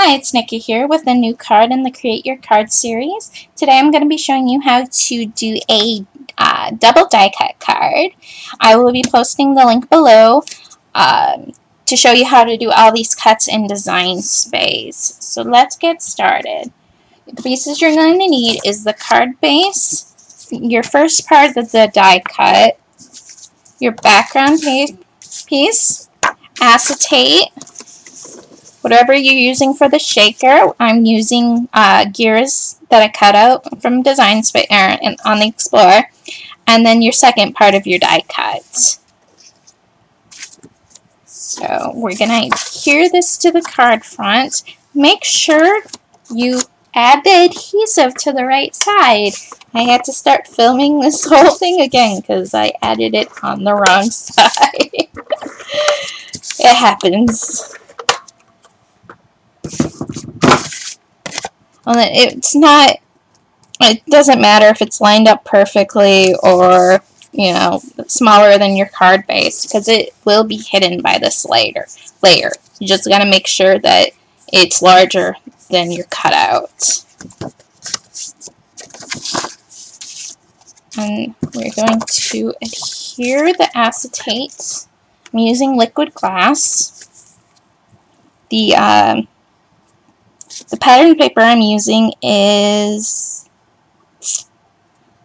Hi, it's Nikki here with a new card in the Create Your Card series. Today I'm going to be showing you how to do a double die cut card. I will be posting the link below to show you how to do all these cuts in Design Space. So let's get started. The pieces you're going to need is the card base, your first part of the die cut, your background piece, acetate, whatever you're using for the shaker. I'm using gears that I cut out from Design Space on the Explorer, and then your second part of your die cut. So we're going to adhere this to the card front. Make sure you add the adhesive to the right side. I had to start filming this whole thing again because I added it on the wrong side. It happens. Well, it doesn't matter if it's lined up perfectly or, you know, smaller than your card base, because it will be hidden by this layer. You just got to make sure that it's larger than your cutout. And we're going to adhere the acetate. I'm using liquid glass. The pattern paper I'm using is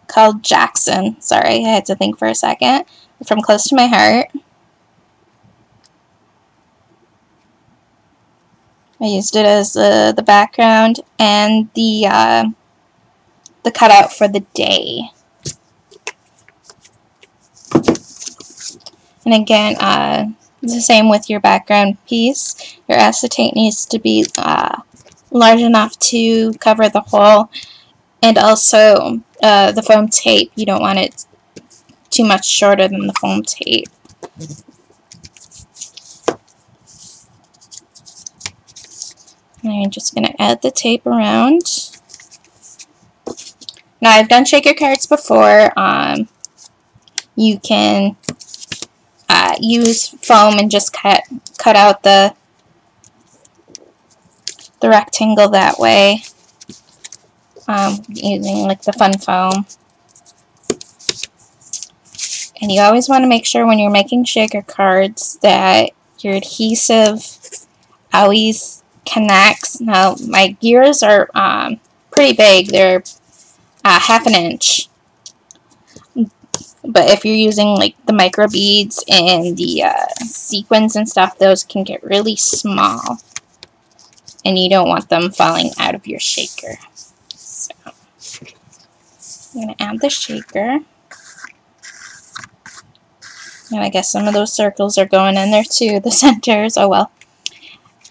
called Jackson. Sorry, I had to think for a second. From Close to My Heart. I used it as the background and the cutout for the day. And again, it's the same with your background piece. Your acetate needs to be large enough to cover the hole, and also the foam tape, you don't want it too much shorter than the foam tape. And I'm just going to add the tape around. Now, I've done shaker cards before. You can use foam and just cut out the rectangle that way, using like the fun foam. And you always want to make sure when you're making shaker cards that your adhesive always connects. Now my gears are pretty big, they're half an inch. But if you're using like the micro beads and the sequins and stuff, those can get really small. And you don't want them falling out of your shaker. So I'm going to add the shaker. And I guess some of those circles are going in there too, the centers. Oh well.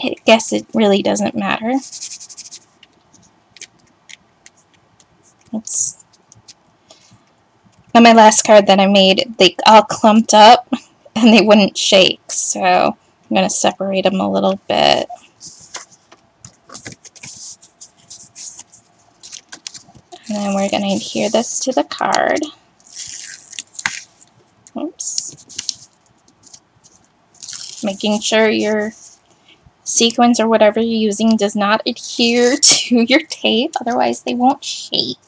I guess it really doesn't matter. On my last card that I made, they all clumped up and they wouldn't shake. So I'm going to separate them a little bit. And then we're going to adhere this to the card. Oops. Making sure your sequins or whatever you're using does not adhere to your tape, otherwise they won't shake.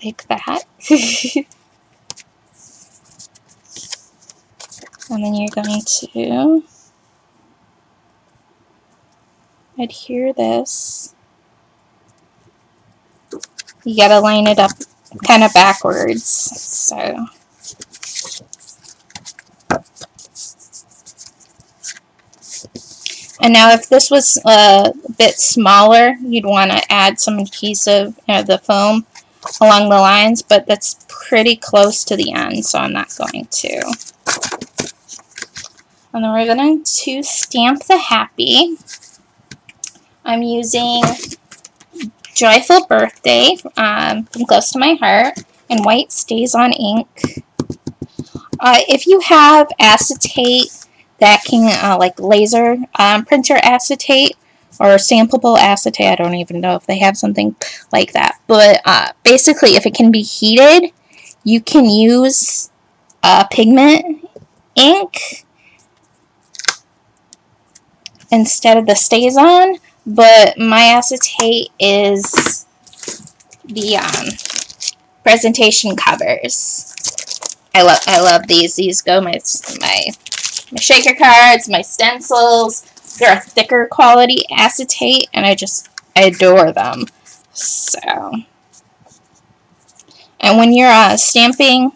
Like that. And then you're going to adhere this. You gotta line it up kind of backwards. So and now if this was a bit smaller, you'd want to add some adhesive, the foam along the lines, but that's pretty close to the end, so I'm not going to. And then we're going to stamp the happy. I'm using Joyful Birthday from Close to My Heart in white Stays On ink. If you have acetate that can, like laser printer acetate or sampleable acetate, I don't even know if they have something like that. But basically, if it can be heated, you can use pigment ink instead of the StazOn, but my acetate is the presentation covers. I love these. These go my shaker cards, my stencils. They're a thicker quality acetate, and I adore them. So, and when you're stamping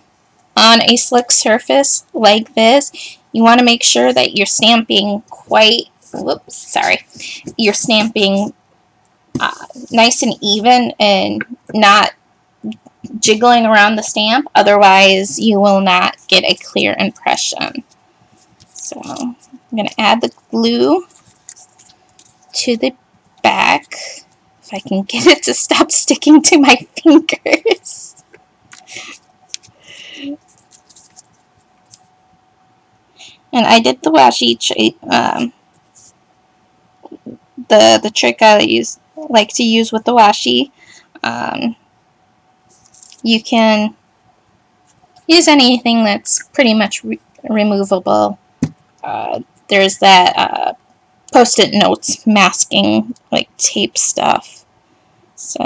on a slick surface like this, you want to make sure that you're stamping you're stamping nice and even and not jiggling around the stamp, otherwise you will not get a clear impression. So I'm going to add the glue to the back, if I can get it to stop sticking to my fingers. And I did the washi the trick I like to use with the washi. You can use anything that's pretty much removable. There's that Post-it notes masking, like tape stuff. So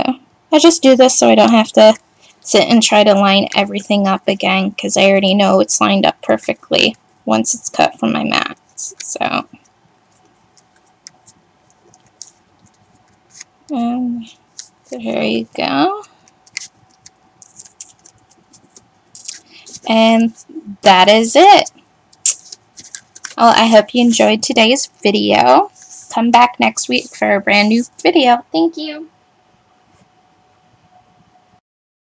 I just do this so I don't have to sit and try to line everything up again, because I already know it's lined up perfectly once it's cut from my mats. So there you go. And that is it. Well, I hope you enjoyed today's video. Come back next week for a brand new video. Thank you.